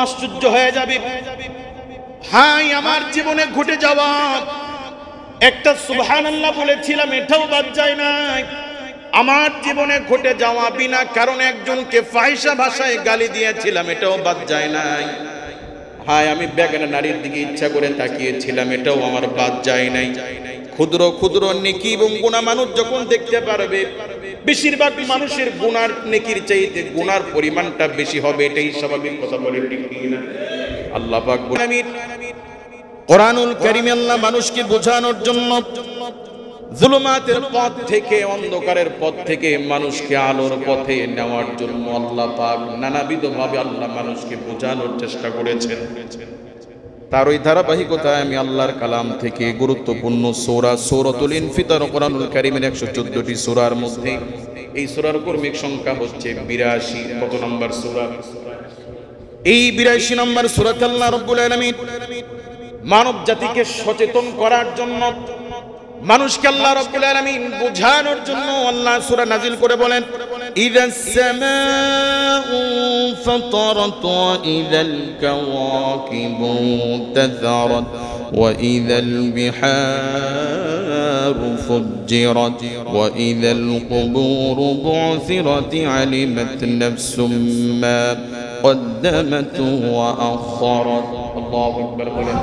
আশ্চর্য হয়ে যাবে। হাই, আমার জীবনে ঘটে যাওয়া একটা সুবহানাল্লাহ বলেছিলাম, এটাও বাদ যায় নাই। আমার জীবনে ঘটে যাওয়া বিনা কারণে একজনকে ফাহিশা ভাষায় গালি দিয়েছিলাম, এটাও বাদ যায় নাই। হাই, আমি বেগানা নারীর দিকে ইচ্ছা করে তাকিয়েছিলাম, এটাও আমার বাদ যায় নাই। ক্ষুদ্র ক্ষুদ্র নেকি এবং গুনাহ মানুষ যখন দেখতে পারবে, বেশিরভাগ মানুষের গুনার নেকির চাইতে গুনার পরিমাণটা বেশি হবে, এটাই স্বাভাবিক কথা। বলে ঠিক না? আল্লাহ পাক বলেন, কোরআনুল কারীমে আল্লাহ মানুষকে বোঝানোর জন্য জুলুমাতের পথ থেকে, অন্ধকারের পথ থেকে মানুষকে আলোর পথে নেওয়ার জন্য আল্লাহ পাক নানাবিধভাবে আল্লাহ মানুষকে বোঝানোর চেষ্টা করেছেন। তার ওই ধারাবাহিকতায় আমি আল্লাহর কালাম থেকে গুরুত্বপূর্ণ সূরা সূরাতুল ইনফিতার, কোরআনুল কারীমের 114টি সূরার মধ্যে এই সূরার কর্মিক সংখ্যা হচ্ছে 82। কত নম্বর সূরা? এই 82 নম্বর সূরাতে আল্লাহ রাব্বুল আলামিন মানব জাতিকে সচেতন করার জন্য, মানুষকে আল্লাহ রাব্বুল আলামিন বোঝানোর জন্য আল্লাহ সূরা নাজিল করে বলেন, ইযাস সামাউ ফাতারাত ওয়া ইযাল কাওয়াকিবু তাযারাত ওয়া ইযাল বিহারু ফুজ্জিরাত ওয়া ইযাল কুবুরু বু'থিরাত আলিমাত নাফসুম মা قدمت وأخرت। الله أكبر। বলেন,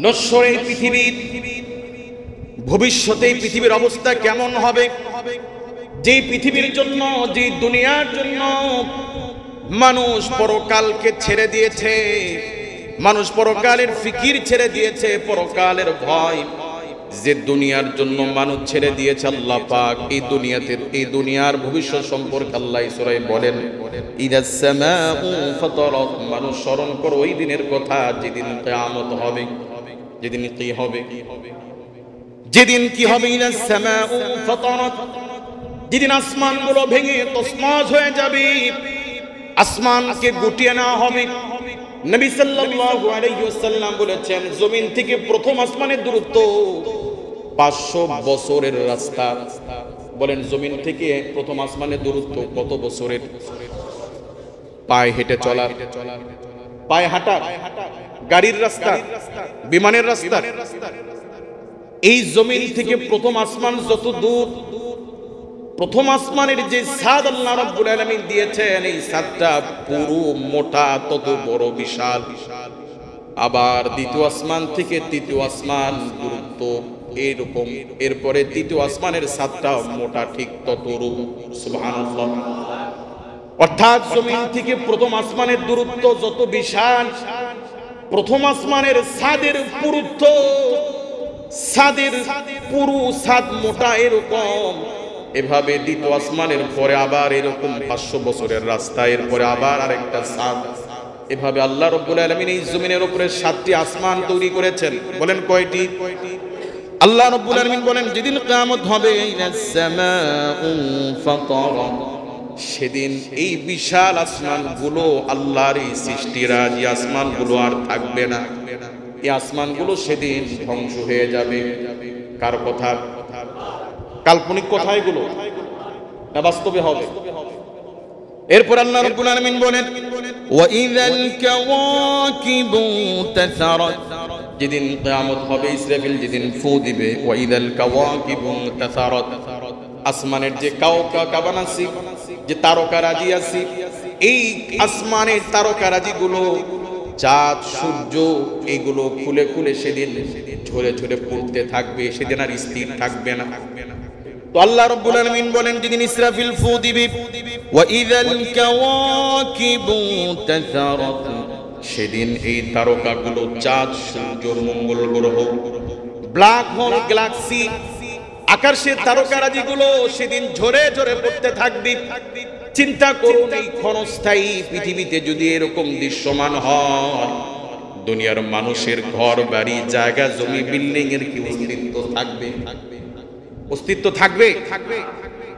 নশ্বর এই পৃথিবীর ভবিষ্যতে পৃথিবীর অবস্থা কেমন হবে, যে পৃথিবীর জন্য, যে দুনিয়ার জন্য মানুষ পরকালকে ছেড়ে দিয়েছে, মানুষ পরকালের ফিকির ছেড়ে দিয়েছে, পরকালের ভয় যে দুনিয়ার জন্য মানুষ ছেড়ে দিয়েছে, আল্লাহ পাক এই দুনিয়াতে, এই দুনিয়ার ভবিষ্যৎ সম্পর্কে আল্লাহ সূরায় বলেন, ইযাস সামাউ ফাতারাত। মানুষ স্মরণ করো ওই দিনের কথা, যেদিন কিয়ামত হবে, যেদিন কি হবে, যেদিন কি হবে। ইযাস সামাউ ফাতারাত, যেদিন আসমানগুলো ভেঙে তছনছ হয়ে যাবে, আসমানকে গুটিয়ে নেওয়া হবে। নবী সাল্লাল্লাহু আলাইহি ওয়াসাল্লাম বলেছেন, জমিন থেকে প্রথম আসমানের দূরত্ব 500 বছরের রাস্তা। বলেন, জমিন থেকে প্রথম আসমানের দূরত্ব কত বছরের? পায়ে হেঁটে চলা, পায়ে হাঁটা, গাড়ির রাস্তা, বিমানের রাস্তা। এই জমিন থেকে প্রথম আসমান যত দূর, প্রথম আসমানের যে ছাদ আল্লাহ রাব্বুল আলামিন দিয়েছেন, এই ছাদটা পুরো মোটা, তত বড় বিশাল। আবার দ্বিতীয় আসমান থেকে তৃতীয় আসমান দূরত্ব এরকম, এরপরে তৃতীয় আসমানের ছাদটা মোটা ঠিক ততরূপ। সুবহানাল্লাহ। অর্থাৎ জমিন থেকে প্রথম আসমানের দূরত্ব যত বিশাল, প্রথম আসমানের ছাদের পুরুত্ব, ছাদের পুরো ছাদ মোটা এরকম, এভাবে দ্বিতীয় আসমানের পরে আবার এরকম 500 বছরের রাস্তা, এরপরে আবার আরেকটা ছাদ। এভাবে আল্লাহ রাব্বুল আলামিন এই জমিনের উপরে 7টি আসমান তৈরি করেছেন। বলেন কয়টি? আল্লাহ রাব্বুল আলামিন বলেন, যেদিন কিয়ামত হবে, ইযাস সামাউ ফাতারাত, সেদিন এই বিশাল আসমানগুলো, আল্লাহর এই সৃষ্টিরা, যে আসমানগুলো আর থাকবে না, এই আসমানগুলো সেদিন ধ্বংস হয়ে যাবে। কার কথা? কাল্পনিক কথা এগুলো না বাস্তবে হবে? এরপর আল্লাহ রাব্বুল আলামিন বলেন, ওয়া ইযাল কাওয়াকিবু তাসারাত, যেদিন কিয়ামত হবে, ইসরাফিল যেদিন ফু দিবে, ওয়া ইযাল কাওয়াকিবু তাসারাত, আসমানের যে কাওকাবানাসি, যে তারকারাজি আছে, এই আসমানের তারকারাজিগুলো, চাঁদ, সূর্য, এগুলো খুলে খুলে সেদিন ঝরে ঝরে পড়তে থাকবে, সেদিন আর স্থির থাকবে না। তো আল্লাহ রাব্বুল আলামিন বলেন, যেদিন ইসরাফিল ফু দিবে, ওয়া ইযাল কাওয়াকিবু তাসারাত, সেদিন এই তারকাগুলো, চাঁদ, সূর্য, মঙ্গল গ্রহ, ব্ল্যাক হোল, গ্যালাক্সি, আকাশের তারকারাজিগুলো সেদিন ঝরে ঝরে পড়তে থাকবে। চিন্তা করুন, এই ক্ষণস্থায়ী পৃথিবীতে যদি এরকম দৃশ্যমান হয়, দুনিয়ার মানুষের ঘর বাড়ি, জায়গা জমি, বিল্ডিং এর কি অস্তিত্ব থাকবে? অস্তিত্ব থাকবে?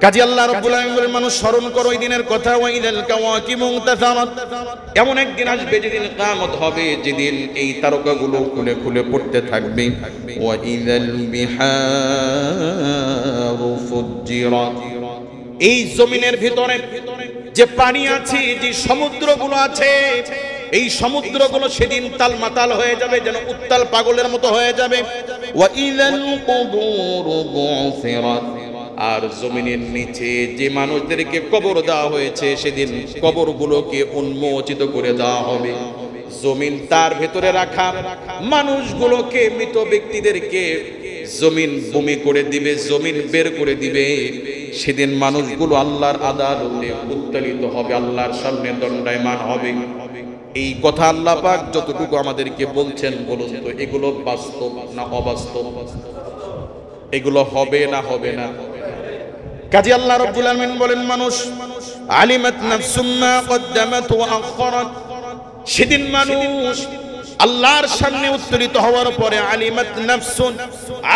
কাজী আল্লাহ রাব্বুল আলামিন বলেন, মানুষ স্মরণ করো ওই দিনের কথা, ওয়া ইযাল কাওয়াকিবু তাসারাত, এমন একদিন আসবে যেদিন কিয়ামত হবে, যেদিন এই তারকাগুলো খুলে খুলে পড়তে থাকবে। ওয়া ইযাল বিহারু ফুজ্জিরাত, এই জমিনের ভিতরে যে পানি আছে, যে সমুদ্রগুলো আছে, এই সমুদ্রগুলো সেদিন তালমাতাল হয়ে যাবে, যেন উত্তাল পাগলের মতো হয়ে যাবে। ওয়া ইযাল কুবুরু বু'সিরাত, আর জমিনের নিচে যে মানুষদেরকে কবর দেওয়া হয়েছে সেদিন কবরগুলোকে উন্মোচিত করে দেওয়া হবে। জমিন তার ভেতরে রাখা মানুষগুলোকে, মৃত ব্যক্তিদেরকে জমিন বমি করে দিবে, জমিন বের করে দিবে। সেদিন মানুষগুলো আল্লাহর আদালতে উত্তোলিত হবে, আল্লাহর সামনে দণ্ডায়মান হবে। এই কথা আল্লাহ পাক যতটুকু আমাদেরকে বলছেন, বলুন তো এগুলো বাস্তব না অবাস্তব? এগুলো হবে না হবে না? কাজী আল্লাহ রাব্বুল আলামিন বলেন, মানুষ আলিমাত নাফসুম মা কদ্দামাত ওয়া আখখারাত, সেদিন মানুষ আল্লাহর সামনে উত্তোলিত হওয়ার পরে আলিমাত নাফসুন,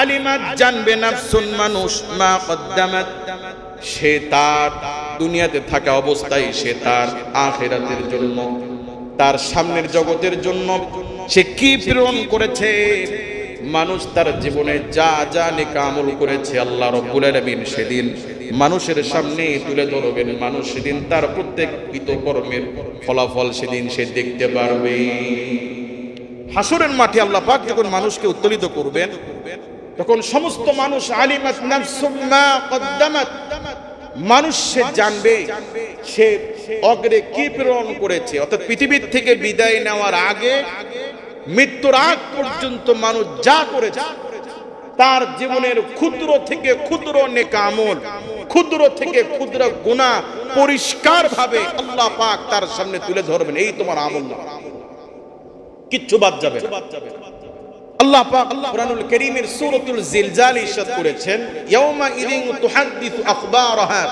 আলিমাত জানবে, নাফসুন মানুষ, মা কদ্দামাত সে তার দুনিয়াতে থাকা অবস্থায় সে তার আখিরাতের জন্য, তার সামনের জগতের জন্য সে কি প্রেরণ করেছে। মানুষ তার জীবনে যা যা নেক আমল করেছে আল্লাহ রাব্বুল আলামিন সেদিন মানুষের সামনে তুলে ধরবেন। মানুষ সেদিন তার প্রত্যেক কৃতকর্মের ফলাফল সেদিন সে দেখতে পারবে। হাসরের মাঠে আল্লাহ পাক যখন মানুষকে উত্তোলিত করবেন, তখন সমস্ত মানুষ আলিমাত নাফসুম মা কদ্দামাত, মানুষ সে জানবে সে অগ্রে কি প্রেরণ করেছে। অর্থাৎ পৃথিবীর থেকে বিদায় নেওয়ার আগে, মৃত্যুর আগ পর্যন্ত মানুষ যা করেছে, তার জীবনের ক্ষুদ্র থেকে ক্ষুদ্র নেক আমল, ক্ষুদ্র থেকে ক্ষুদ্র গুনাহ পরিষ্কার ভাবে আল্লাহ পাক তার সামনে তুলে ধরবেন। এই তোমার আমল, কিচ্ছু বাদ যাবে না। আল্লাহ পাক কুরআনুল কারীমের সূরাতুল জিলজাল ইরশাদ করেছেন, ইয়াউমা ইযিন তুহাদ্দিসু আখবারাহা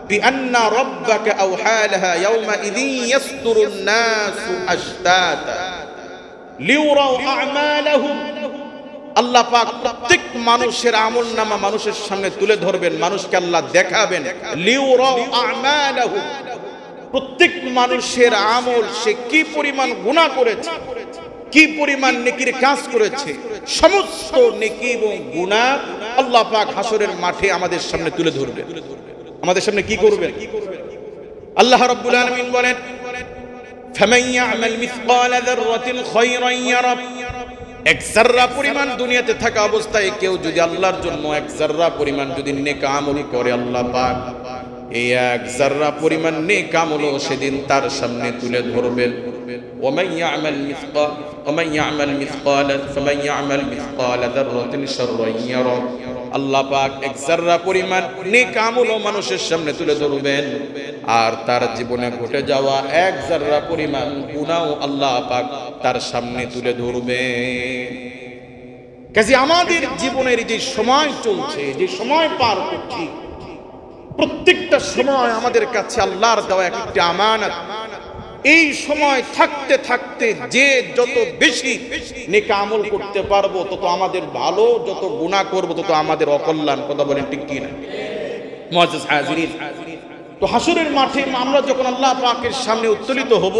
বিআন্না রাব্বাকা আওহা লাহা ইয়াউমা ইযিন ইয়াসদুরুন নাসু আশতাতা লিউরাউ আমালাহুম। আল্লাহ পাক প্রত্যেক মানুষের আমলনামা মানুষের সামনে তুলে ধরবেন, মানুষকে আল্লাহ দেখাবেন। লিউরাউ আমালাহুম, প্রত্যেক মানুষের আমল, সে কি পরিমাণ গুনাহ করেছে, কি পরিমাণ নেকির কাজ করেছে, সমস্ত নেকি এবং গুনাহ আল্লাহ পাক হাসরের মাঠে আমাদের সামনে তুলে ধরবেন। আমাদের সামনে কি করবেন? আল্লাহ রাব্বুল আলামিন বলেন, ফামান ইয়ামাল মিসকালা যাররাতিন খায়রান ইয়ারা, এক যাররা পরিমাণ দুনিয়াতে থাকা অবস্থায় কেউ যদি আল্লাহর জন্য এক যাররা পরিমাণ যদি নেক আমল করে, আল্লাহ পাক এই এক যাররা পরিমাণ নেক আমল সেদিন তার সামনে তুলে ধরবেন। ওমান ইয়ামাল মিসকালা যাররাতিন শাররান ইয়ারা, আল্লাহ পাক এক যাররা পরিমাণ নেক আমল মানুষের সামনে তুলে ধরবেন, আর তার জীবনে ঘটে যাওয়া এক যাররা পরিমাণ গুনাহ আল্লাহ পাক তার সামনে তুলে ধরবেন। কাজে আমাদের জীবনের যে সময় চলছে, যে সময় পার করছি, প্রত্যেকটা সময় আমাদের কাছে আল্লাহর দেওয়া একটা আমানত। এই সময় থাকতে থাকতে যে যত বেশি নেক আমল করতে পারবো তত আমাদের ভালো, যত গুনাহ করব তত আমাদের অকল্যাণ। কথা বলেন ঠিক কি না? মুআজ্জাজ হাজিরিন, তো হাসরের মাঠে আমরা যখন আল্লাহ পাকের সামনে উত্তোলিত হব,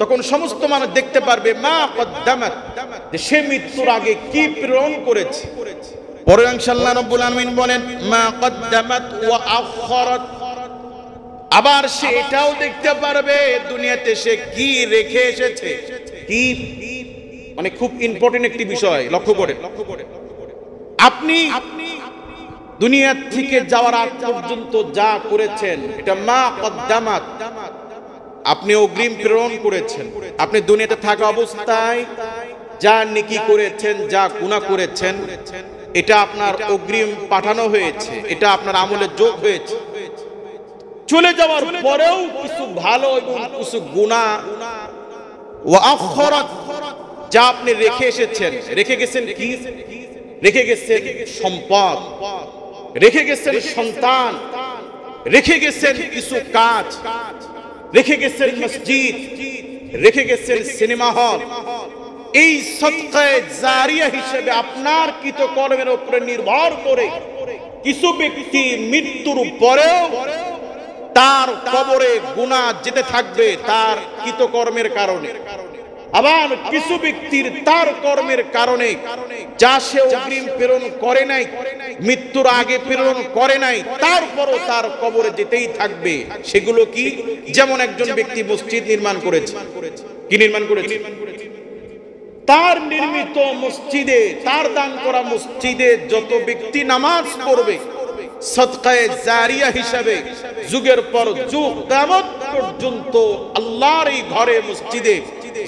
তখন সমস্ত মানুষ দেখতে পারবে মা কদ্দামাত, যে সে মৃত্যুর আগে কি প্রেরণ করেছে। পরে ইনশাআল্লাহ রাব্বুল আলামিন বলেন, মা কদ্দামাত ওয়া আখখারাত, আবার সে এটাও দেখতে পারবে দুনিয়াতে সে কি রেখে এসেছে। কি মানে খুব ইম্পর্টেন্ট একটি বিষয়, লক্ষ্য করে। আপনি দুনিয়া থেকে যাওয়ার আগ পর্যন্ত যা করেছেন, এটা মা কদ্দামাত, আপনি অগ্রিম প্রেরণ করেছেন। আপনি দুনিয়াতে থাকা অবস্থায় যা নেকি করেছেন, যা গুনাহ করেছেন, এটা আপনার অগ্রিম পাঠানো হয়েছে, এটা আপনার আমলে যোগ হয়েছে। চলে যাওয়ার পরেও কিছু ভালো এবং কিছু গুনাহ ওয়া আখখারাত, যা আপনি রেখে এসেছেন। রেখে গেছেন কি? রেখে গেছেন সম্পদ, রেখে গেছেন সন্তান, রেখে গেছেন কিছু কাজ, রেখে গেছেন মসজিদ, রেখে গেছেন সিনেমা হল। এই সদকায়ে জারিয়া হিসেবে আপনার কৃতকর্মের উপরে নির্ভর করে কিছু ব্যক্তি মৃত্যুর পরেও তার কবরে গুনাহ যেতে থাকবে তার কৃতকর্মের কারণে। আবার কিছু ব্যক্তির তার কর্মের কারণে যা সে অগ্রিম প্রেরণ করে নাই, মৃত্যুর আগে প্রেরণ করে নাই, তারপরও তার কবরে যেতেই থাকবে। সেগুলো কি? যেমন একজন ব্যক্তি মসজিদ নির্মাণ করেছে। কি নির্মাণ করেছে? তার নির্মিত মসজিদে, তার দান করা মসজিদে যত ব্যক্তি নামাজ পড়বে সদকায়ে জারিয়া হিসাবে যুগের পর যুগ কিয়ামত পর্যন্ত আল্লাহর এই ঘরে মসজিদে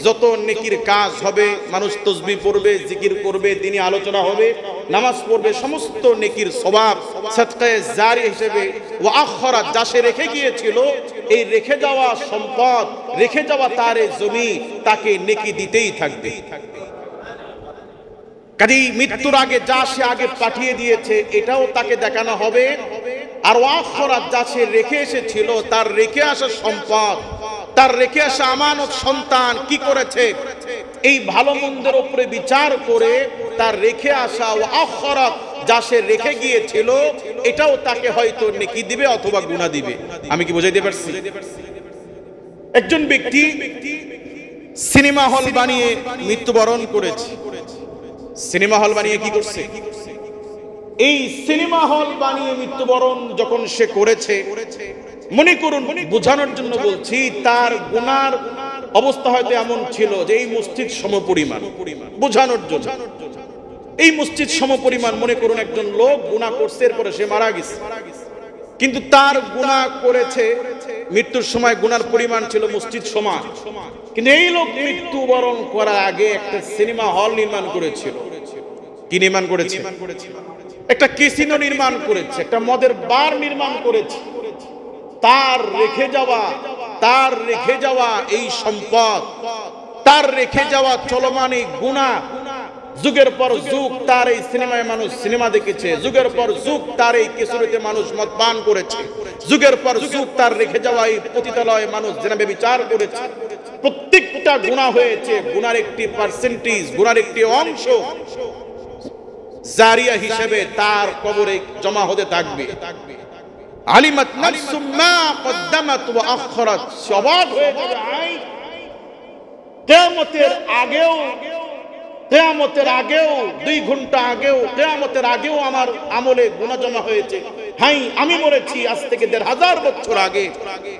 যত নেকির কাজ হবে, মানুষ তাসবিহ পড়বে, জিকির করবে, দিনী আলোচনা হবে, নামাজ পড়বে, সমস্ত নেকির সওয়াব সদকায়ে জারিয়া হিসেবে ওয়া আখরা যা সে রেখে গিয়েছিল, এই রেখে যাওয়া সম্পদ, রেখে যাওয়া তার জমি তাকে নেকি দিতেই থাকবে। কাজেই মৃত্যুর আগে যা সে আগে পাঠিয়ে দিয়েছে এটাও তাকে দেখানো হবে। আর আখিরাত যা সে রেখে এসেছিল, তার রেখে আসা সম্পদ, তার রেখে আসা আমানত সন্তান কি করেছে, এই ভালো মন্দের উপরে বিচার করে তার রেখে আসা ও আখিরাত যা সে রেখে গিয়েছিল এটাও তাকে হয়তো নেকি দিবে অথবা গুনাহ দিবে। আমি কি বুঝাইতে পারছি? একজন ব্যক্তি সিনেমা হল বানিয়ে মৃত্যুবরণ করেছে। সিনেমা হল বানিয়ে কি করছে? এই সিনেমা হল বানিয়ে মৃত্যুবরণ যখন সে করেছে, মনে করুন, বোঝানোর জন্য বলছি, তার গুনার অবস্থা হয়তো এমন ছিল যে এই মসজিদ সমপরিমাণ, বোঝানোর জন্য এই মসজিদ সমপরিমাণ, মনে করুন একজন লোক গুনাহ করছে, এরপরে সে মারা গেছে, কিন্তু তার গুনাহ করেছে, মৃত্যুর সময় গুনার পরিমাণ ছিল মসজিদ সমান, কিন্তু এই লোক মৃত্যুবরণ করার আগে একটা সিনেমা হল নির্মাণ করেছিল। কি নির্মাণ করেছে? একটা ক্যাসিনো নির্মাণ করেছে, একটা মদের বার নির্মাণ করেছে। তার রেখে যাওয়া এই সম্পদ, তার রেখে যাওয়া চলমান এই গুনাহ, যুগের পর যুগ তার এই সিনেমায় মানুষ সিনেমা দেখেছে, যুগের পর যুগ তার এই কেসরিতে মানুষ মদ পান করেছে, যুগের পর যুগ তার রেখে যাওয়া এই পতিতালয়ে মানুষ জিনা ব্যভিচার করেছে। প্রত্যেকটা গুনাহ হয়েছে, গুনার একটি পার্সেন্টেজ, গুনার একটি অংশ জারিয়া হিসেবে তার কবরে জমা হতে থাকবে। আলিমাত নাফসুম মা কদ্দামাত ওয়া আখরাত, সবাক হয়ে যাবে। কিয়ামতের আগেও 2 ঘন্টা আগেও, কিয়ামতের আগেও আমার আমলে গুনাহ জমা হয়েছে। হাই, আমি মরেছি আজ থেকে 1500 বছর আগে,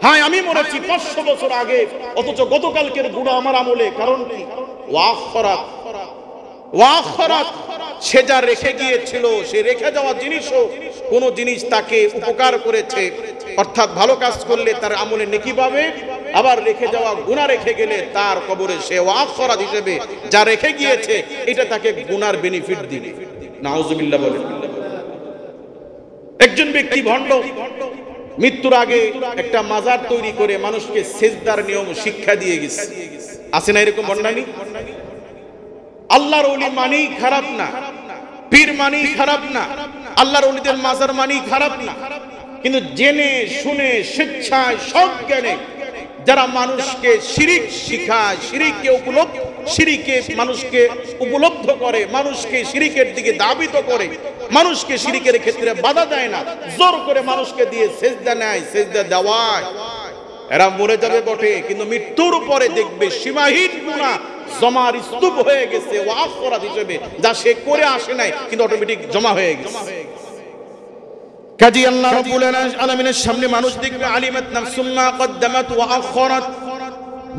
হাই আমি মরেছি 500 বছর আগে, অথচ গতকালকের গুনাহ আমার আমলে। কারণ কি? ওয়াখরাত, সে যা রেখে গিয়েছিল, সে রেখে যাওয়া জিনিসও কোন জিনিস তাকে উপকার করেছে, অর্থাৎ ভালো কাজ করলে তার আমলে নেকি পাবে, আবার রেখে যাওয়া গুনাহ রেখে গেলে তার কবরে সে ওয়াখরাত হিসেবে যা রেখে গিয়েছে এটা তাকে গুনার বেনিফিট দিবে। নাউজুবিল্লাহ বলেন। একজন ব্যক্তি ভণ্ড মৃত্যুর আগে একটা মাজার তৈরি করে মানুষকে সেজদার নিয়ম শিক্ষা দিয়ে গেছে। আছে না এরকম ভণ্ডামি? আল্লাহর ওলি মানেই খারাপ না, পীর মানেই খারাপ না, আল্লাহর ওলিদের মাজার মানেই খারাপ না, কিন্তু জেনে শুনে স্বেচ্ছায় সজ্ঞানে যারা মানুষকে শিরিক শিখায়, শিরিকে মানুষকে উপলব্ধ করে, মানুষকে শিরিকের দিকে ধাবিত করে, মানুষকে শিরিকের ক্ষেত্রে বাধা দেয় না, জোর করে মানুষকে দিয়ে সেজদা নেয়, সেজদা দেওয়ায়, এরা মরে যাবে বটে, কিন্তু মৃত্যুর পরে দেখবে সীমাহীন গুনাহ জমার স্তূপ হয়ে গেছে ওয়াফরাত হিসেবে, যা সে করে আসে নাই কিন্তু অটোমেটিক জমা হয়ে গেছে। কাজী আল্লাহ রাব্বুল আলামিনের সামনে মানুষ দেখবে আলিমাত নাফসুম মা কদ্দামাত ওয়া আখরাত,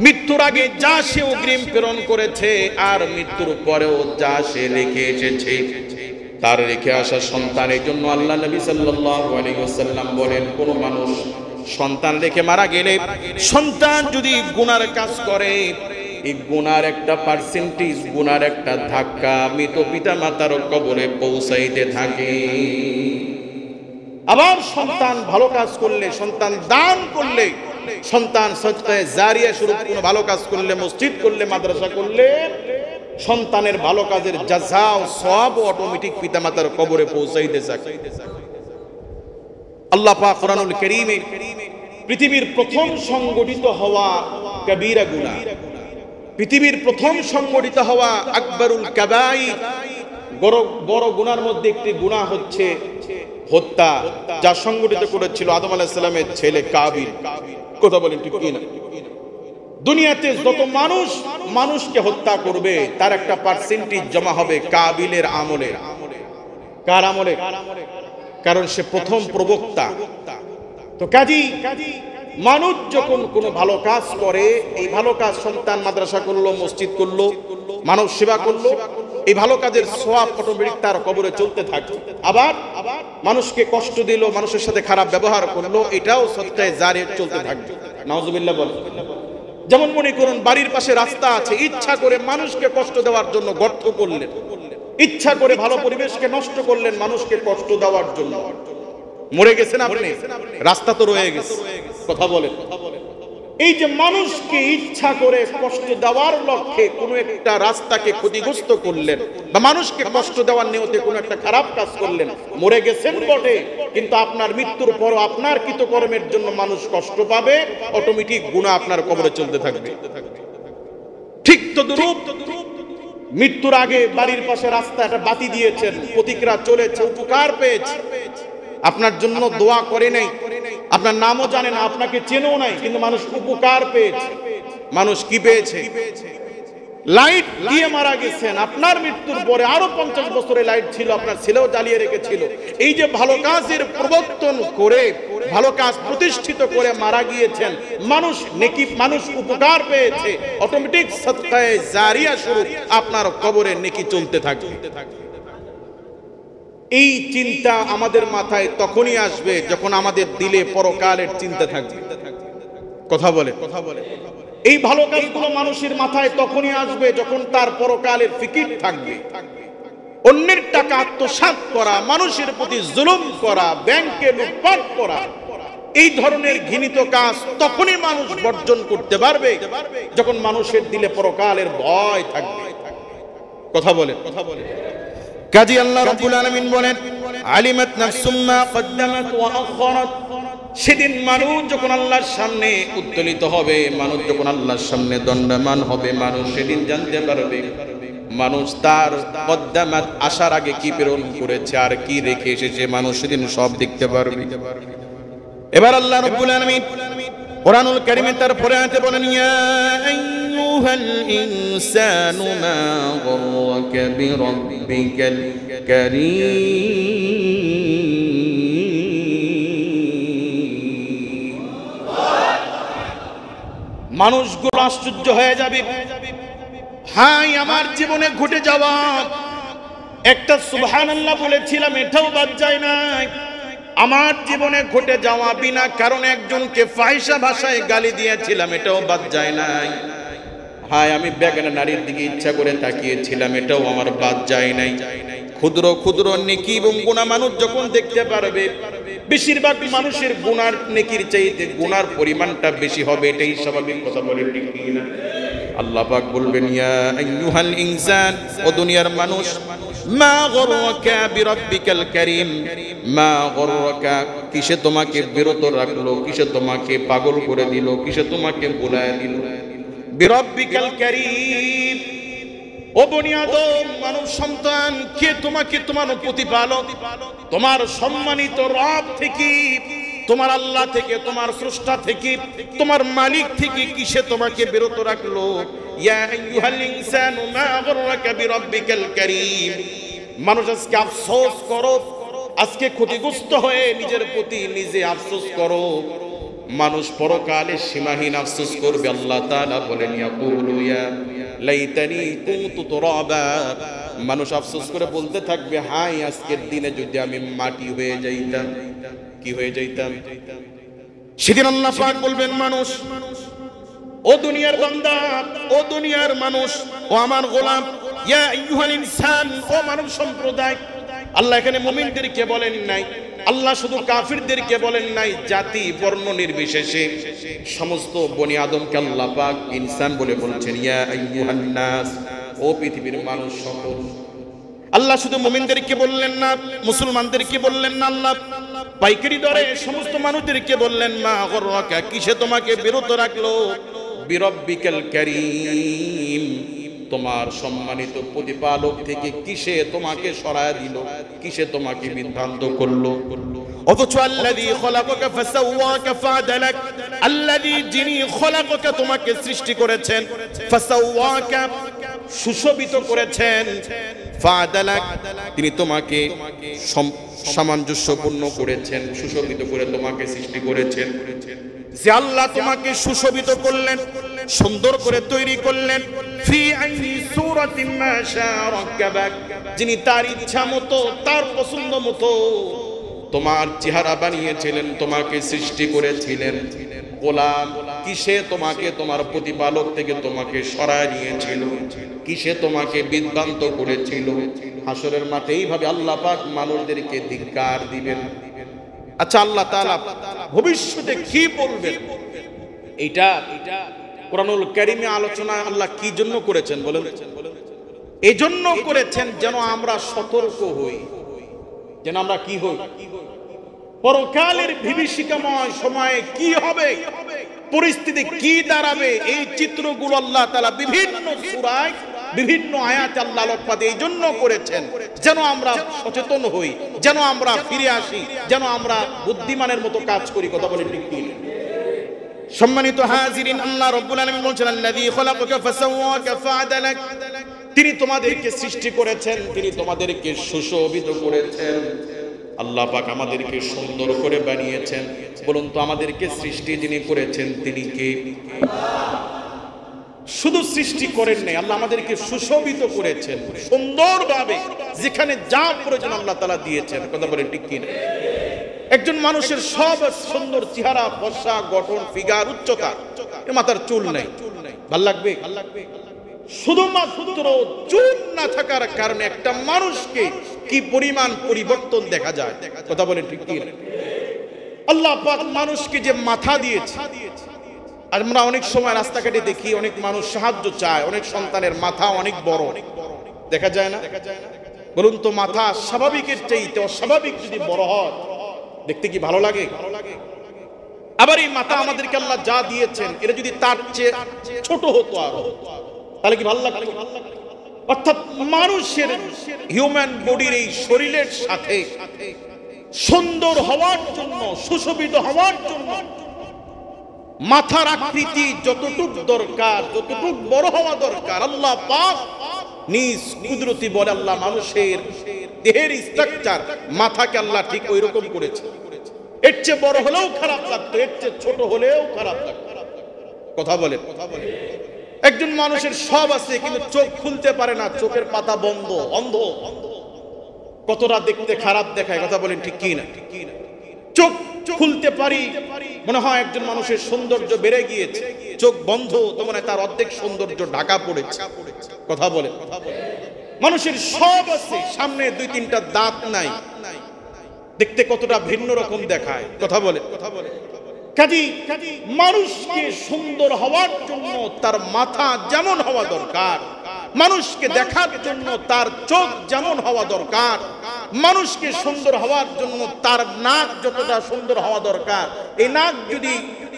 মৃত্যুর আগে যা সে অগ্রিম প্রেরণ করেছে আর মৃত্যুর পরেও যা সে রেখে এসেছে, তার রেখে আসা সন্তানের জন্য আল্লাহ নবী সাল্লাল্লাহু আলাইহি ওয়াসাল্লাম বলেন, কোন মানুষ সন্তান রেখে মারা গেলে, সন্তান যদি গুনার কাজ করে, এই গুনার একটা পার্সেন্টেজ, গুনার একটা ধাক্কা মৃত পিতা মাতার কবরে পৌঁছাইতে থাকে। আবার সন্তান ভালো কাজ করলে, সন্তান দান করলে, সন্তান সদকায়ে জারিয়া স্বরূপ কোনো ভালো কাজ করলে, মসজিদ করলে, মাদ্রাসা করলে, সন্তানের ভালো কাজের জাযা ও সওয়াব অটোমেটিক পিতামাতার কবরে পৌঁছাইতে থাকে। আল্লাহ পাক কোরআনুল কারীমে পৃথিবীর প্রথম সংগঠিত হওয়া কবিরা গুনাহ, পৃথিবীর প্রথম সংগঠিত হওয়া আকবরুল কাবাইর, বড় গুনার মধ্যে একটি গুনাহ হচ্ছে হত্যা, যা সংগঠিত করেছিল আদম আলাইহিস সালামের ছেলে কাবিল। কথা বলেন ঠিক কি না? দুনিয়াতে যত মানুষকে হত্যা করবে তার একটা পার্সেন্টেজ জমা হবে কাবিলের আমলে। কার আমলে? কারণ সে প্রথম প্রবক্তা। তো কাজী মানুষ যখন কোনো ভালো কাজ করে, এই ভালো কাজ সন্তান মাদ্রাসা করলো, মসজিদ করলো, মানব সেবা করলো, এই ভালো কাজের সওয়াব অটোমেটিক তার কবরে চলতে থাকে। আবার মানুষকে কষ্ট দিল, মানুষের সাথে খারাপ ব্যবহার করলো, এটাও সদকায়ে জারিয়া চলতে থাকবে। নাউজুবিল্লাহ বলেন। যেমন মনে করুন বাড়ির পাশে রাস্তা আছে, ইচ্ছা করে মানুষকে কষ্ট দেওয়ার জন্য গর্ত করলেন, ইচ্ছা করে ভালো পরিবেশকে নষ্ট করলেন মানুষকে কষ্ট দেওয়ার জন্য, মরে গেছেন আপনি, রাস্তা তো রয়ে গেছে। কথা বলেন। এই যে মানুষকে ইচ্ছা করে কষ্ট দেওয়ার লক্ষ্যে কোনো একটা রাস্তাকে ক্ষতিগ্রস্ত করলেন বা মানুষকে কষ্ট দেওয়ার নিয়তে কোনো একটা খারাপ কাজ করলেন, মরে গেছেন বটে, কিন্তু আপনার মৃত্যুর পর আপনার কৃতকর্মের জন্য মানুষ কষ্ট পাবে, অটোমেটিক গুনাহ আপনার কবরে চলতে থাকবে। ঠিক তদ্রূপ মৃত্যুর আগে বাড়ির পাশে রাস্তা একটা বাতি দিয়েছেন, পথিকরা চলেছে, উপকার পেয়েছে, আপনার জন্য দোয়া করে নাই, আপনার নামও জানে না, আপনাকে চেনেও নাই, কিন্তু মানুষ উপকার পেয়েছে। মানুষ কি পেয়েছে? লাইট দিয়ে মারা গেছেন, আপনার মৃত্যুর পরে আরো 50 বছরের লাইট ছিল, আপনার ছেলেও জ্বালিয়ে রেখেছিল। এই যে ভালো কাজের প্রবর্তন করে, ভালো কাজ প্রতিষ্ঠিত করে মারা গিয়েছেন, মানুষ নেকি, মানুষ উপকার পেয়েছে, অটোমেটিক সদকায়ে জারিয়া স্বরূপ আপনার কবরে নেকি চলতে থাকবে। এই চিন্তা আমাদের মাথায় তখনই আসবে যখন আমাদের দিলে পরকালের চিন্তা থাকবে। কথা বলে। এই ভালো কাজগুলো মানুষের মাথায় তখনই আসবে যখন তার পরকালের ফিকির থাকবে। অন্যের টাকা আত্মসাৎ করা, মানুষের প্রতি জুলুম করা, ব্যাংকে লুটপাট করা, এই ধরনের ঘৃণিত কাজ তখনই মানুষ বর্জন করতে পারবে যখন মানুষের দিলে পরকালের ভয় থাকবে। কথা বলে। কাজী আল্লাহ রাব্বুল আলামিন বলেন, আলিমাত নাফসুম মা কদ্দামাত ওয়া আখখারাত। সেদিন মানুষ যখন আল্লাহর সামনে উত্তোলিত হবে, মানুষ যখন আল্লাহর সামনে দণ্ডায়মান হবে, মানুষ সেদিন জানতে পারবে মানুষ তার কদ্দামাত আসার আগে কি প্রেরণ করেছে আর কি রেখে এসেছে, মানুষ সেদিন সব দেখতে পারবে। এবার আল্লাহ রাব্বুল আলামিন কুরআনুল কারীমে তার পরে আয়াতে বলেন, ইয়া আইয়ুহাল ইনসানু মা গররাকা বিরাব্বিকাল কারীম। মানুষগুলো আশ্চর্য হয়ে যাবে, হাই আমার জীবনে ঘটে যাওয়া একটা সুবহানাল্লাহ বলেছিলাম, এটাও বাদ যায় না। আমার জীবনে ঘটে যাওয়া বিনা কারণে একজনকে ফাহিশা ভাষায় গালি দিয়েছিলাম, এটাও বাদ যায় নাই। হায় আমি বেগানা নারীর দিকে ইচ্ছা করে তাকিয়েছিলাম, এটাও আমার বাদ যায় নাই। ক্ষুদ্র ক্ষুদ্র নেকি এবং গুনাহ মানুষ যখন দেখতে পারবে, বেশিরভাগ মানুষের গুনার নেকির চাইতে গুনার পরিমাণটা বেশি হবে, এটাই স্বাভাবিক। কথা বলে ঠিক না? আল্লাহ পাক বলবেন, ইয়া আইয়ুহাল ইনসান, ও দুনিয়ার মানুষ, মা গররাকা বিরাব্বিকাল কারীম। মা গররাকা, কিসে তোমাকে বিরত রাখলো, কিসে তোমাকে পাগল করে দিল, কিসে তোমাকে ভুলায় দিল। বিরাব্বিকাল কারীম, ও বনি আদম, মানব সন্তান, কে তোমাকে, তোমার প্রতিপালক, তোমার সম্মানিত রব থেকে, তোমার আল্লাহ থেকে, তোমার স্রষ্টা থেকে, তোমার মালিক থেকে কিসে তোমাকে বিরত রাখলো। ইয়া আইয়ুহাল ইনসানু মা গররাকা বিরাব্বিকাল কারীম। মানুষ আজকে আফসোস করো, আজকে ক্ষতিগ্রস্ত হয়ে নিজের প্রতি নিজে আফসোস করো। মানুষ পরকালে সীমাহীন আফসোস করবে। আল্লাহ তাআলা বলেন, ইয়াকুলু ইয়া লাইতানি কুনতু তুরাবা। মানুষ আফসোস করে বলতে থাকবে, হায় আজকের দিনে যদি আমি মাটি হয়ে যাইতাম। কি হয়ে যাইতাম? সেদিন আল্লাহ পাক বলবেন, মানুষ, ও দুনিয়ার বান্দা, ও দুনিয়ার মানুষ, ও আমার গোলাম, ইয়া আইয়ুহাল ইনসান, ও মানব সম্প্রদায়। আল্লাহ এখানে মুমিনদেরকে বলেন নাই, আল্লাহ শুধু কাফিরদেরকে বলেন নাই, জাতি বর্ণ নির্বিশেষে সমস্ত বনি আদমকে আল্লাহ পাক ইনসান বলে বলছেন। ইয়া আইয়ুহান নাস, ও পৃথিবীর মানুষ সকল। আল্লাহ শুধু মুমিনদেরকে বললেন না, মুসলমানদেরকে বললেন না, আল্লাহ পাইকারি দরে সমস্ত মানুষদেরকে বললেন, মা গররাকা, কিসে তোমাকে বিরত রাখলো, বিরাব্বিকাল কারীম, তোমার সম্মানিত প্রতিপালক থেকে কিসে তোমাকে সরায় দিল, কিসে তোমাকে বিভ্রান্ত করলো। অথচ আল্লাযী খলাকাকা ফাসাওয়াকা ফাআদালাক, আল্লাযী যিনি খলাকাকা তোমাকে সৃষ্টি করেছেন, ফাসাওয়াকা সুশোভিত করেছেন, ফাআদালাক তিনি তোমাকে সামঞ্জস্যপূর্ণ করেছেন, সুশোভিত করে তোমাকে সৃষ্টি করেছেন। যে আল্লাহ তোমাকে সুশোভিত করলেন, সুন্দর করে তৈরি করলেন, ফি আইয়ি সূরাতিন মা শাআ রাক্কাবাক যিনি তার ইচ্ছা মতো তার পছন্দ মতো তোমার চেহারা বানিয়েছিলেন, তোমাকে সৃষ্টি করেছিলেন। গোলাম কিসে তোমাকে তোমার প্রতিপালক থেকে তোমাকে সরায় নিয়েছিল, কিসে তোমাকে বিভ্রান্ত করেছিল? হাসরের মাঠে এইভাবে আল্লাহ পাক মানুষদেরকে ধিক্কার দিবেন। আচ্ছা, আল্লাহ তাআলা ভবিষ্যতে কি বলবেন? এইটা কোরআনুল কারীমে আলোচনা আল্লাহ কি জন্য করেছেন বলেন? এই জন্য করেছেন যেন আমরা সতর্ক হই, যেন আমরা কি হই, পরকালের বিভীষিকাময় সময়ে কি হবে, পরিস্থিতি কি দাঁড়াবে, এই চিত্রগুলো আল্লাহ তাআলা বিভিন্ন সূরায় বিভিন্ন আয়াতে আল্লাহ আলোকপাত এই জন্য করেছেন যেন আমরা সচেতন হই, যেন আমরা ফিরে আসি, যেন আমরা বুদ্ধিমানের মতো কাজ করি। কথা বলেন ঠিক কি? সম্মানিত হাজিরিন, আল্লাহ রাব্বুল আলামিন বলেন, আল্লাযী খলাকাকা ফাসাওয়াকা ফাআদালাক তিনি তোমাদেরকে সৃষ্টি করেছেন, তিনি তোমাদেরকে সুশোভিত করেছেন। আল্লাহ পাক আমাদেরকে সুন্দর করে বানিয়েছেন। বলুন তো, আমাদেরকে সৃষ্টি যিনি করেছেন তিনি কে? শুধু সৃষ্টি করেন নাই, আল্লাহ আমাদেরকে সুশোভিত করেছেন সুন্দরভাবে, যেখানে যা প্রয়োজন আল্লাহ তাআলা দিয়েছেন। কথা বলেন ঠিক কি না? একজন মানুষের সব সুন্দর চেহারা, ফর্সা, গঠন, ফিগার, উচ্চতা, মাথার চুল নাই, ভাল লাগবে? শুধুমাত্র চুল না থাকার কারণে একটা মানুষকে কি পরিমাণ পরিবর্তন দেখা যায়। কথা বলেন ঠিক কি না? আল্লাহ পাক মানুষকে যে মাথা দিয়েছে, আমরা অনেক সময় রাস্তাঘাটে দেখি অনেক মানুষ সাহায্য চায়, অনেক সন্তানের মাথা অনেক বড়, দেখা যায় না? বলুন তো, মাথা স্বাভাবিকের চাইতে অস্বাভাবিক যদি বড় হয় দেখতে কি ভালো লাগে? আবার এই মাথা আমাদেরকে আল্লাহ যা দিয়েছেন এটা যদি তার চেয়ে ছোট হতো আরো, তাহলে কি ভালো লাগতো? অর্থাৎ মানুষের হিউম্যান বডির এই শরীরের সাথে সুন্দর হওয়ার জন্য, সুশোভিত হওয়ার জন্য মাথার আকৃতি যতটুক দরকার, যতটুক বড় হওয়া দরকার, আল্লাহ পাক নিজ কুদরতি বলে আল্লাহ মানুষের দেহের স্ট্রাকচার, মাথাকে আল্লাহ ঠিক ওই রকম করেছে। এর চেয়ে বড় হলেও খারাপ লাগতো, এর চেয়ে ছোট হলেও খারাপ লাগতো। কথা বলে? একজন মানুষের সব আছে কিন্তু চোখ খুলতে পারে না, চোখের পাতা বন্ধ, অন্ধ, কতটা দেখতে খারাপ দেখায়। কথা বলেন ঠিক কি না? চোখ খুলতে পারি মনে হয় একজন মানুষের সৌন্দর্য বেড়ে গিয়েছে, চোখ বন্ধ তো মনে হয় তার অর্ধেক সৌন্দর্য ঢাকা পড়েছে। কথা বলে? মানুষের সব আছে, সামনে দুই তিনটা দাঁত নাই, দেখতে কতটা ভিন্ন রকম দেখায়। কথা বলে? কাজী মানুষকে সুন্দর হওয়ার জন্য তার মাথা যেমন হওয়া দরকার, মানুষকে দেখার জন্য তার চোখ যেমন হওয়া দরকার, মানুষকে সুন্দর হওয়ার জন্য তার নাক যতটা সুন্দর হওয়া দরকার, এই নাক যদি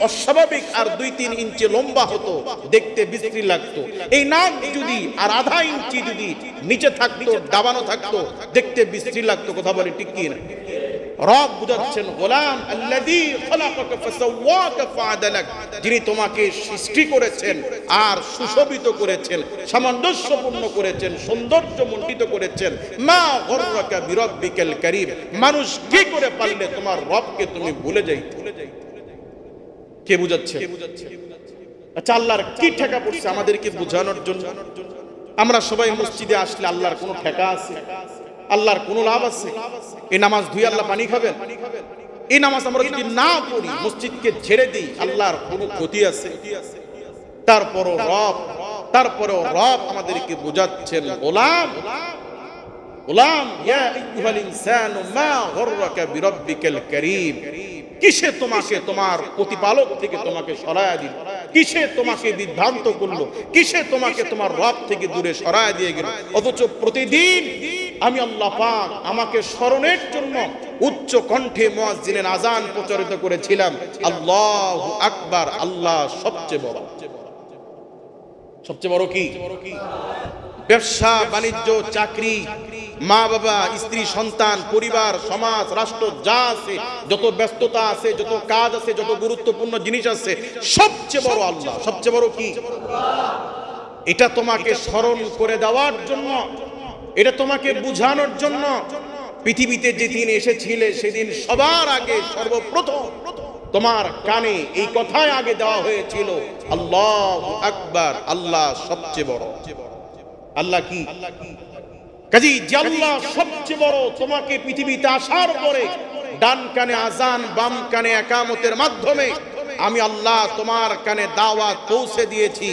অস্বাভাবিক আর 2-3 ইঞ্চি লম্বা হতো দেখতে বিশ্রী লাগতো, এই নাক যদি আর আধা ইঞ্চি যদি নিচে থাকতো, দাবানো থাকতো, দেখতে বিশ্রী লাগতো। কথা বলে ঠিক কি না? রব বুঝাচ্ছেন, গোলাম আল্লাযী খলাকাকা ফাসাওয়াকা ফাআদালাক যিনি তোমাকে সৃষ্টি করেছেন আর সুশোভিত করেছেন, সামঞ্জস্যপূর্ণ করেছেন, সৌন্দর্যমণ্ডিত করেছেন। মা গররাকা বিরাব্বিকাল কারীম মানুষ কি করে পারলে তোমার রবকে তুমি ভুলে যাইতে? কে বুঝাচ্ছে? আচ্ছা, আল্লাহর কি ঠেকা পড়ছে আমাদেরকে বোঝানোর জন্য? আমরা সবাই মসজিদে আসলে আল্লাহর কোনো ঠেকা আছে? আল্লাহর কোনো লাভ আছে? এই নামাজ ধুই আল্লাহ পানি খাবেন? এই নামাজ আমরা যদি না পড়ি, মসজিদকে ছেড়ে দিই, আল্লাহর কোনো ক্ষতি আছে? তারপরেও রব আমাদেরকে বোঝাচ্ছেন, গোলাম গোলাম ইয়া আইয়ুহাল ইনসানু মা গররাকা বিরাব্বিকাল কারীম কিসে তোমাকে তোমার প্রতিপালক থেকে তোমাকে সরায়া দিল, কিসে তোমাকে বিভ্রান্ত করলো, কিসে তোমাকে তোমার রব থেকে দূরে সরায়া দিয়ে গেল। অথচ প্রতিদিন আমি আল্লাহ পাক আমাকে স্মরণের জন্য উচ্চ কণ্ঠে মুয়াজ্জিনের আযান প্রচারিত করেছিলাম, আল্লাহু আকবার, আল্লাহ সবচেয়ে বড়। সবচেয়ে বড় কি? ব্যবসা বাণিজ্য চাকরি মা বাবা, স্ত্রী, সন্তান, পরিবার, সমাজ, রাষ্ট্র যা আছে, যত ব্যস্ততা আছে, যত কাজ আছে, যত গুরুত্বপূর্ণ জিনিস আছে, সবচেয়ে বড় আল্লাহ। সবচেয়ে বড় কি? এটা তোমাকে স্মরণ করে দেওয়ার জন্য, এটা তোমাকে বুঝানোর জন্য পৃথিবীতে যেদিন এসেছিলে সেদিন সবার আগে সর্বপ্রথম তোমার কানে এই কথাই আগে দেওয়া হয়েছিল, আল্লাহু আকবার, আল্লাহ সবচেয়ে বড়। আল্লাহ কি? কাজী যে আল্লাহ সবচেয়ে বড়, তোমাকে পৃথিবীতে আসার পরে ডান কানে আজান, বাম কানে একামতের মাধ্যমে আমি আল্লাহ তোমার কানে দাওয়াত পৌঁছে দিয়েছি।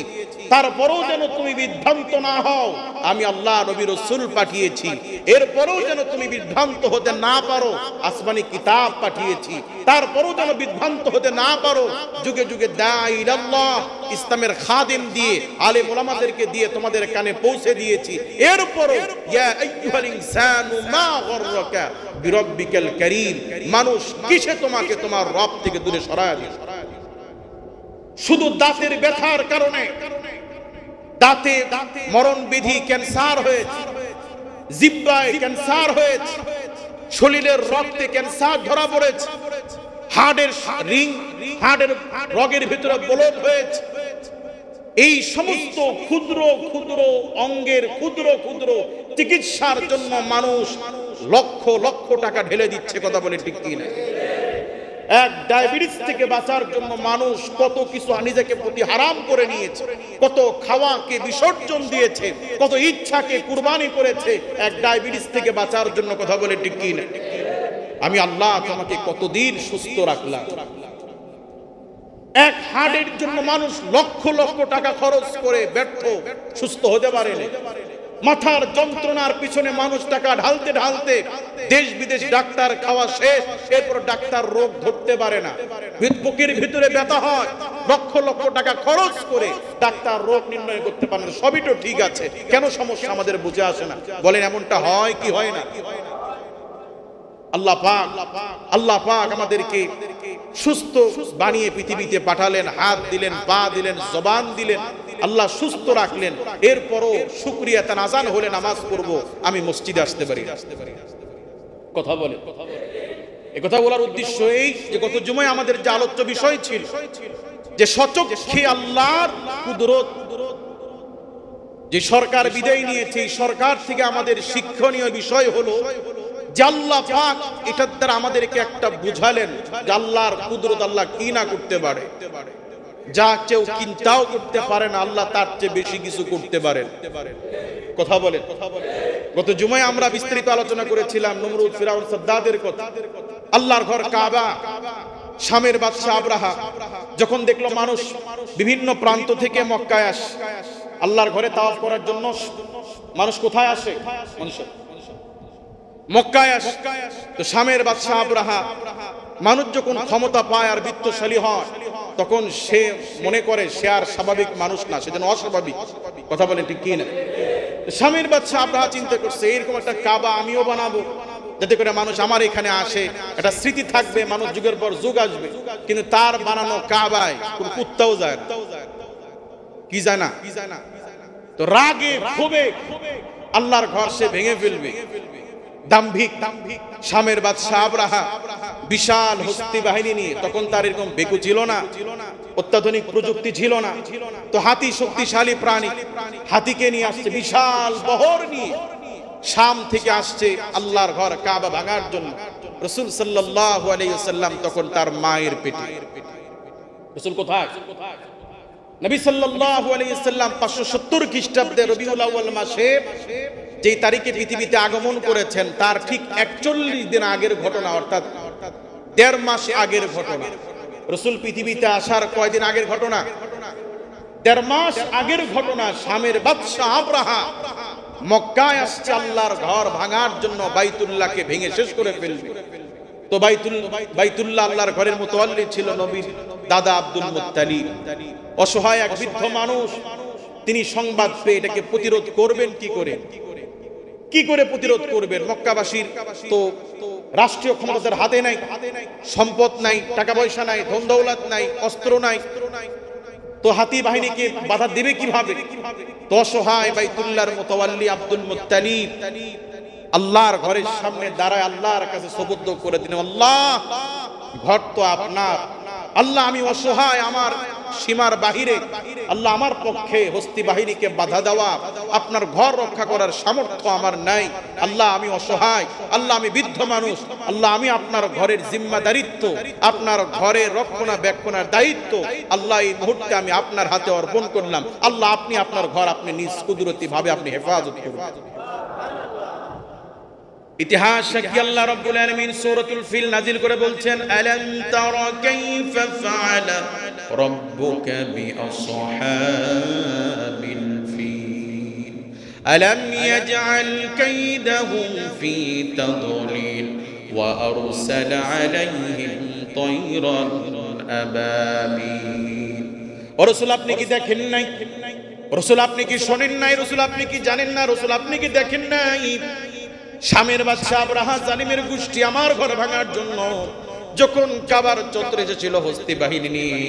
তারপরেও যেন তুমি বিভ্রান্ত না হও, আমি আল্লাহ নবী রাসূল পাঠিয়েছি। এরপরেও যেন তুমি বিভ্রান্ত হতে না পারো, আসমানি কিতাব পাঠিয়েছি। তারপরেও যেন বিভ্রান্ত হতে না পারো, যুগে যুগে দাঈ ইলাল্লাহ, ইসলামের খাদিম দিয়ে, আলেম ওলামাদেরকে দিয়ে তোমাদের কানে পৌঁছে দিয়েছি। এরপরও ইয়া আইয়ুহাল ইনসানু মা গররাকা বিরাব্বিকাল কারীম, মানুষ কিসে তোমাকে তোমার রব থেকে দূরে সরায় দিল? শুধু দাঁতের ব্যথার কারণে, দাঁতে মরণ বিধি ক্যান্সার হয়েছে, জিহ্বায় ক্যান্সার হয়েছে, শরীরের রক্তে ক্যান্সার ধরা পড়েছে, হার্টের রগের ভিতরে ব্লক হয়েছে। এই সমস্ত ক্ষুদ্র ক্ষুদ্র অঙ্গের ক্ষুদ্র ক্ষুদ্র চিকিৎসার জন্য মানুষ লক্ষ লক্ষ টাকা ঢেলে দিচ্ছে। কথা বলে ঠিক কি না? এক ডায়াবেটিস থেকে বাঁচার জন্য মানুষ কত কিছু নিজেকে প্রতি হারাম করে নিয়েছে, কত খাওয়াকে বিসর্জন দিয়েছে, কত ইচ্ছাকে কুরবানি করেছে এক ডায়াবেটিস থেকে বাঁচার জন্য। কথা বলে ঠিক কি না? আমি আল্লাহ তোমাকে কতদিন সুস্থ রাখলাম। এক হার্টের জন্য মানুষ লক্ষ লক্ষ টাকা খরচ করে ব্যর্থ, সুস্থ হতে পারেনি। মাথার যন্ত্রণার পিছনে মানুষ টাকা ঢালতে ঢালতে দেশ বিদেশ ডাক্তার খাওয়া শেষ, এরপর ডাক্তার রোগ ধরতে পারে না। বুকের ভিতরে ব্যথা হয়, লক্ষ লক্ষ টাকা খরচ করে ডাক্তার রোগ নির্ণয় করতে পারে না। সবই তো ঠিক আছে, কেন সমস্যা আমাদের বুঝে আসে না? বলেন এমনটা হয় কি হয় না? আল্লাহ পাক আমাদেরকে সুস্থ বানিয়ে পৃথিবীতে পাঠালেন, হাত দিলেন, পা দিলেন, জবান দিলেন, আল্লাহ সুস্থ রাখলেন। এরপরও শুকরিয়া, তানাজান হলে নামাজ পড়বো, আমি মসজিদে আসতে পারি। কথা বলে, এই কথা বলার উদ্দেশ্য এই যে গত জুমায় আমাদের যে আলোচ্য বিষয় ছিল যে সচক্ষে আল্লাহর কুদরত, যে সরকার বিদায় নিয়েছে, এই সরকার থেকে আমাদের শিক্ষণীয় বিষয় হলো যে আল্লাহ পাক এটার দ্বারা আমাদেরকে একটা বুঝালেন যে আল্লাহর কুদরত, আল্লাহ কি না করতে পারে, যা কেউ চিন্তাও করতে পারে না, আল্লাহ তার চেয়ে বেশি কিছু করতে পারেন। কথা বলেন। গত জুমায় আমরা বিস্তারিত আলোচনা করেছিলাম নমরুদ, ফিরাউন, সাদ্দাদের কথা। আল্লাহর ঘর কাবা, শামের বাদশা আবরাহা যখন দেখলো মানুষ বিভিন্ন প্রান্ত থেকে মক্কায় আসে আল্লাহর ঘরে তাওয়াফ করার জন্য, মানুষ কোথায় আসে? মক্কায় আসে। তো শামের বাদশা আবরাহা মানুষ যখন ক্ষমতা পায় আর বিত্তশালী হয়, তখন সে মনে করে সে আর স্বাভাবিক মানুষ না, সে যেন অস্বাভাবিক। কথা বলেন ঠিক কি না? শামের বাদশা আবরাহা চিন্তা করছে এরকম একটা কাবা আমিও বানাবো, যাতে করে মানুষ আমার এখানে আসে, একটা স্মৃতি থাকবে, মানুষ যুগের পর যুগ আসবে। কিন্তু তার বানানো কাবায় কোন কুত্তাও যায় না। কি যায় না? তো রাগে ক্ষোভে আল্লাহর ঘর সে ভেঙে ফেলবে। দাম্ভিক শামের বাদশা আবরাহা বিশাল হস্তি বাহিনী নিয়ে, তখন তার এরকম বেকু ছিল না, অত্যাধুনিক প্রযুক্তি ছিল না। তো হাতি শক্তিশালী প্রাণী, হাতিকে নিয়ে আসছে, বিশাল বহর নিয়ে শাম থেকে আসছে আল্লাহর ঘর কাবা ভাঙার জন্য। রাসূল সাল্লাল্লাহু আলাইহি ওয়াসাল্লাম তখন তার মায়ের পেটে। রাসূল কোথায়? নবী সাল্লাল্লাহু আলাইহি ওয়াসাল্লাম 570 খ্রিস্টাব্দে রবিউল আউয়াল মাসে যেই তারিখে পৃথিবীতে আগমন করেছেন, তার ঠিক 41 দিন আগের ঘটনা, অর্থাৎ 1.5 মাস আগের ঘটনা। রাসূল পৃথিবীতে আসার কয়দিন আগের ঘটনা? 1.5 মাস আগের ঘটনা। শামের বাদশা আবরাহা মক্কায় আসছে আল্লাহর ঘর ভাঙার জন্য, বাইতুল্লাহকে ভেঙে শেষ করে ফেলবে। তো বাইতুল্লাহ আল্লাহর ঘরের মুতাওয়াল্লি ছিল নবীর দাদা আব্দুল মুত্তালিব। অসহায় এক বৃদ্ধ মানুষ, তিনি সংবাদ পেয়ে এটাকে প্রতিরোধ করবেন কি করে প্রতিরোধ করবেন? মক্কাবাসীর তো রাষ্ট্রীয় ক্ষমতা তার হাতে নাই, সম্পদ নাই, টাকা পয়সা নাই, ধন দৌলত নাই, অস্ত্র নাই। তো হাতি বাহিনীকে বাধা দেবে কিভাবে? তো অসহায় বাইতুল্লাহর মুতাওয়াল্লি আব্দুল মুত্তালিব আল্লাহর ঘরের সামনে দাঁড়ায় আল্লাহর কাছে সুবুদ্ধ করে দিন, আল্লাহ ঘর তো আপনার, আল্লাহ আমি অসহায়, আমার সীমার বাহিরে, আল্লাহ আমার পক্ষে হস্তি বাহিনীকে বাধা দেওয়া, আপনার ঘর রক্ষা করার সামর্থ্য আমার নাই, আল্লাহ আমি অসহায়, আল্লাহ আমি বৃদ্ধ মানুষ, আল্লাহ আমি আপনার ঘরের জিম্মাদারিত্ব, আপনার ঘরের রক্ষণাবেক্ষণের দায়িত্ব, আল্লাহ এই মুহূর্তে আমি আপনার হাতে অর্পণ করলাম, আল্লাহ আপনি আপনার ঘর আপনি নিজ কুদরতি ভাবে আপনি হেফাজত করুন। ইতিহাস সাক্ষী আল্লাহ রাব্বুল আলামিন সূরাতুল ফিল নাজিল করে বলছেন, আলাম তারা কাইফা ফাআলা রাব্বুকা বিআসহাবিল ফিল আলাম ইয়াজআল কাইদাহুম ফি তাদলিল ওয়া আরসালা আলাইহিম তায়রান আবাবিল। ও রাসূল আপনি কি দেখেন নাই, রাসূল আপনি কি শোনেন নাই, রাসূল আপনি কি জানেন না, রাসূল আপনি কি দেখেন নাই, শামের বাদশা আবরাহা জালিমের গোষ্ঠী আমার ঘর ভাঙার জন্য যখন কাবার চত্বরে এসেছিল হস্তি বাহিনী নিয়ে,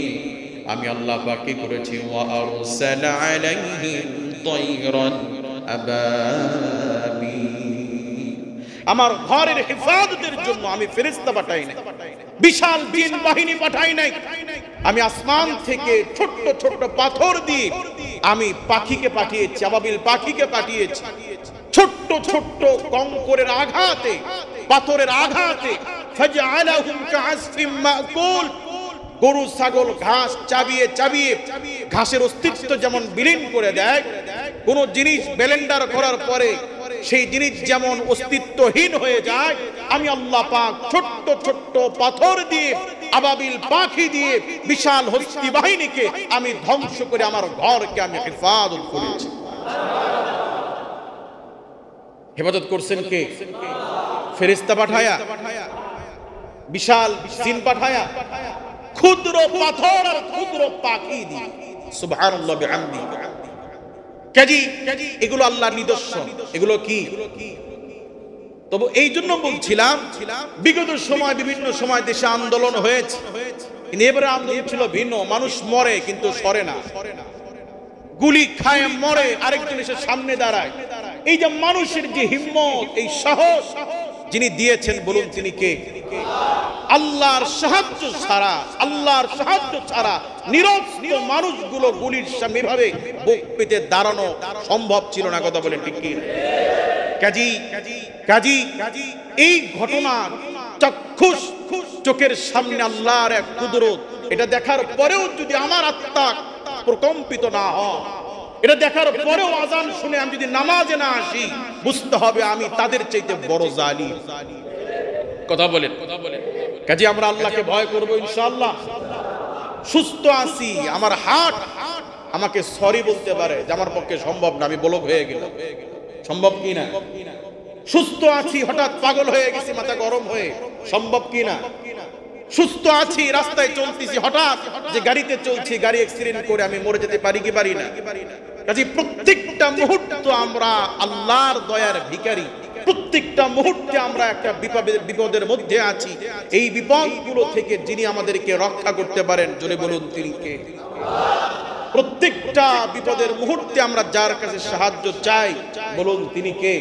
আমি আল্লাহ পাক কি করেছি, ওয়া আরসালা আলাইহিম তায়রান আবাবিল, আমার ঘরের হেফাজতের জন্য আমি ফেরেশতা পাঠাই নাই, বিশাল জিন বাহিনী পাঠাই নাই, আমি আসমান থেকে ছোট্ট ছোট্ট পাথর দিয়ে আমি পাখিকে পাঠিয়েছি, আবাবিল পাখিকে পাঠিয়েছি, ছোট্ট ছোট্ট কঙ্করের আঘাতে, পাথরের আঘাতে, ফাজআলাহুম কাআসফিম মাকুল, গরু ছাগল ঘাস চাবিয়ে চাবিয়ে ঘাসের অস্তিত্ব যেমন বিলীন করে দেয়, কোন জিনিস ব্লেন্ডার করার পরে সেই জিনিস যেমন অস্তিত্বহীন হয়ে যায়, আমি আল্লাহ পাক ছোট্ট ছোট্ট পাথর দিয়ে, আবাবিল পাখি দিয়ে বিশাল হস্তি বাহিনীকে আমি ধ্বংস করে আমার ঘরকে আমি হেফাজত করেছি। হেফাজত করছেন কে? ফেরেশতা পাঠায়া, বিশাল জিন পাঠায়া, ক্ষুদ্র পাথর আর ক্ষুদ্র পাখি দিয়ে, সুবহানাল্লাহ বিহামদি। কাজী এগুলো আল্লাহর নিদর্শন, এগুলো কি? তবে এই জন্য বলছিলাম, বিগত সময় বিভিন্ন সময় দেশে আন্দোলন হয়েছে, কিন্তু এবারে আন্দোলন ছিল ভিন্ন, মানুষ মরে কিন্তু সরে না, গুলি খায় মরে, আরেকজন এসে সামনে দাঁড়ায়। এই যে মানুষের যে হিম্মত, এই সাহস যিনি দিয়েছেন বলুন তিনি কে? আল্লাহর সাহায্য ছাড়া, আল্লাহর সাহায্য ছাড়া নিরস্ত্র মানুষগুলো গুলির সামনে এভাবে বুক পেতে দাঁড়ানো সম্ভব ছিল না। কথা বলেন ঠিক কি? কাজী এই ঘটনা চক্ষুষ চোখের সামনে আল্লাহর এক কুদরত, এটা দেখার পরেও যদি আমার আত্মা প্রকম্পিত না হয়, এটা দেখার পরেও আজান শুনে আমি যদি নামাজে না আসি, বুঝতে হবে আমি তাদের চাইতে বড় জালিম। কথা বলেন। কাজে আমরা আল্লাহকে ভয় করব ইনশাআল্লাহ। সুস্থ আছি, আমার হার্ট আমাকে সরি বলতে পারে যে আমার পক্ষে সম্ভব না, আমি ব্লক হয়ে গেলাম, সম্ভব কি না? সুস্থ আছি, হঠাৎ পাগল হয়ে গেছি মাথা গরম হয়ে, সম্ভব কি না? সুস্থ আছি, রাস্তায় চলতেছি, হঠাৎ যে গাড়িতে চলছি, গাড়ি অ্যাক্সিডেন্ট করে আমি মরে যেতে পারি কি পারি না? কাজে প্রত্যেকটা মুহূর্ত আমরা আল্লাহর দয়ার ভিখারি, প্রত্যেকটা মুহূর্তে আমরা একটা বিপদের মধ্যে আছি। এই বিপদগুলো থেকে যিনি আমাদেরকে রক্ষা করতে পারেন, জোরে বলুন তিনি কে? প্রত্যেকটা বিপদের মুহূর্তে আমরা যার কাছে সাহায্য চাই, বলুন তিনি কে?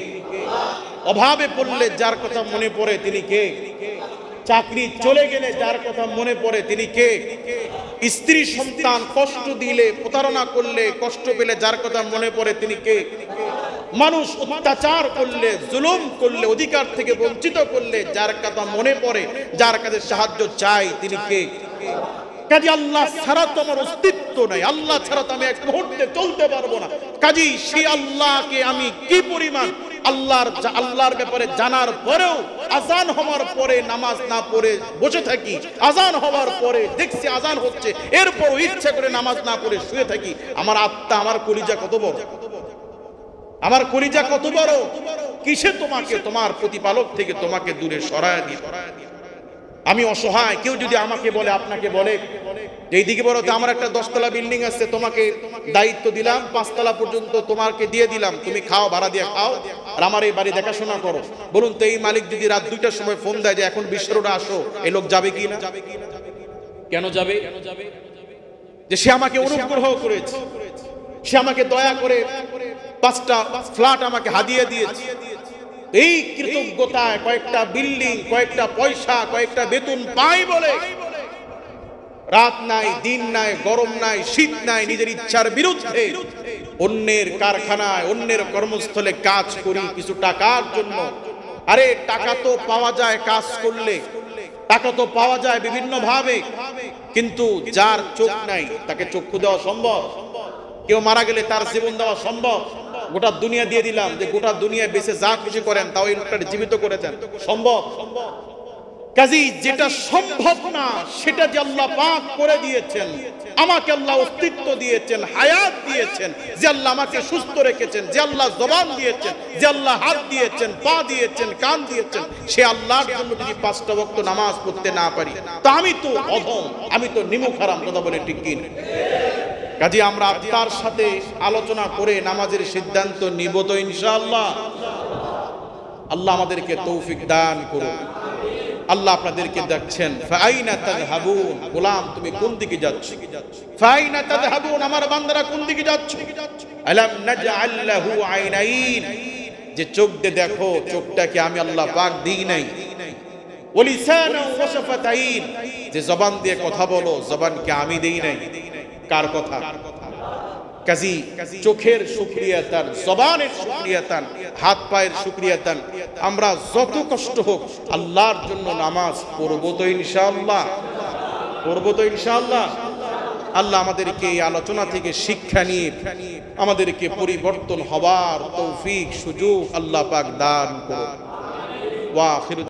অভাবে পড়লে যার কথা মনে পড়ে তিনি কে? চাকরি চলে গেলে যার কথা মনে পড়ে তিনি কে? স্ত্রী সন্তান কষ্ট দিলে, প্রতারণা করলে, কষ্ট পেলে যার কথা মনে পড়ে তিনি কে? মানুষ অত্যাচার করলে, জুলুম করলে, অধিকার থেকে বঞ্চিত করলে যার কথা মনে পড়ে, যার কাছে সাহায্য চাই তিনি কে? কাজী আল্লাহ ছাড়া তো আমার অস্তিত্ব নাই, আল্লাহ ছাড়া তো আমি এক মুহূর্তে চলতে পারবো না। কাজী সেই আল্লাহকে আমি কি পরিমাণ আল্লাহর ব্যাপারে জানার পরেও আজান হওয়ার পরে নামাজ না পড়ে বসে থাকি, আজান হওয়ার পরে দেখছি আজান হচ্ছে, এরপর ইচ্ছা করে নামাজ না পড়ে শুয়ে থাকি। আমার আত্মা, আমার কলিজা কত বড়, আমার কলিজা কত বড়! কিসে তোমাকে তোমার প্রতিপালক থেকে তোমাকে দূরে সরায় দিয়ে আমি অসহায়। কেউ যদি আমাকে বলে, আপনাকে বলে যে এইদিকে বড় তো আমার একটা 10 তলা বিল্ডিং আছে, তোমাকে দায়িত্ব দিলাম 5 তলা পর্যন্ত তোমাকে দিয়ে দিলাম, তুমি খাও, ভাড়া দিয়ে খাও, আর আমার এই বাড়ি দেখাশোনা করো। বলুন তো এই মালিক যদি রাত 2টার সময় ফোন দেয় যে এখন বিশ্বেরোটা আসো, এই লোক যাবে কি না? কেন যাবে? যে সে আমাকে অনুগ্রহ করেছে, সে আমাকে দয়া করে 5টা ফ্ল্যাট আমাকে হাদিয়ে দিয়েছে, এই কৃতজ্ঞতায় কয়েকটা বিল্ডিং, কয়েকটা পয়সা, কয়েকটা বেতন পাই বলে রাত নাই, দিন নাই, গরম নাই, শীত নাই, নিজের ইচ্ছার বিরুদ্ধে অন্যের কারখানায়, অন্যের কর্মস্থলে কাজ করি কিছু টাকার জন্য। আরে টাকা তো পাওয়া যায় কাজ করলে, টাকা তো পাওয়া যায় বিভিন্ন ভাবে, কিন্তু যার চোখ নাই তাকে চক্ষু দেওয়া সম্ভব? কেউ মারা গেলে তার জীবন দেওয়া সম্ভব? গোটা দুনিয়া দিয়ে দিলাম যে গোটা দুনিয়া বেঁচে যা খুশি করেন, তাও এই লোকটা জীবিত করে দেন, সম্ভব? কাজী যেটা সম্ভব না সেটা যে আল্লাহ পাক করে দিয়েছেন, আমাকে আল্লাহ অস্তিত্ব দিয়েছেন, হায়াত দিয়েছেন, যে আল্লাহ আমাকে সুস্থ রেখেছেন, যে আল্লাহ জবান দিয়েছেন, যে আল্লাহ হাত দিয়েছেন, পা দিয়েছেন, কান দিয়েছেন, সে আল্লাহর জন্য যদি 5 ওয়াক্ত নামাজ পড়তে না পারি তা আমি তো অধম, আমি তো নিমুখ হারাম। কথা বলে ঠিক কি? কাজী আমরা আত্মার সাথে আলোচনা করে নামাজের সিদ্ধান্ত নিব তো ইনশাআল্লাহ। আল্লাহ আমাদেরকে তৌফিক দান করুন। আল্লাহ আপনাদেরকে দেখছেন, ফাইনা তাযহাবুন, গোলাম তুমি কোন দিকে যাচ্ছ? ফাইনা তাযহাবুন, আমার বান্দারা কোন দিকে যাচ্ছ? আলাম নাজআল লাহু আইনাইন, যে চোখ দিয়ে দেখো, চোখটাকে আমি আল্লাহ পাক দিই নাই। ওয়া লিসানা ওয়া শাফাতাইন, যে জবান দিয়ে কথা বলো, জবানকে আমি দেই নাই। কার কথা? কাজী চোখের শুকরিয়া তান, জবানের শুকরিয়া তান, হাত পায়ের শুকরিয়া তান। আমরা যত কষ্ট হোক আল্লাহর জন্য নামাজ পড়বো তো ইনশাআল্লাহ, পড়বো তো ইনশাআল্লাহ। আল্লাহ আমাদেরকে এই আলোচনা থেকে শিক্ষা নিয়ে আমাদেরকে পরিবর্তন হবার তৌফিক সুযোগ আল্লাহ পাক দান করুন। ওয়া আখির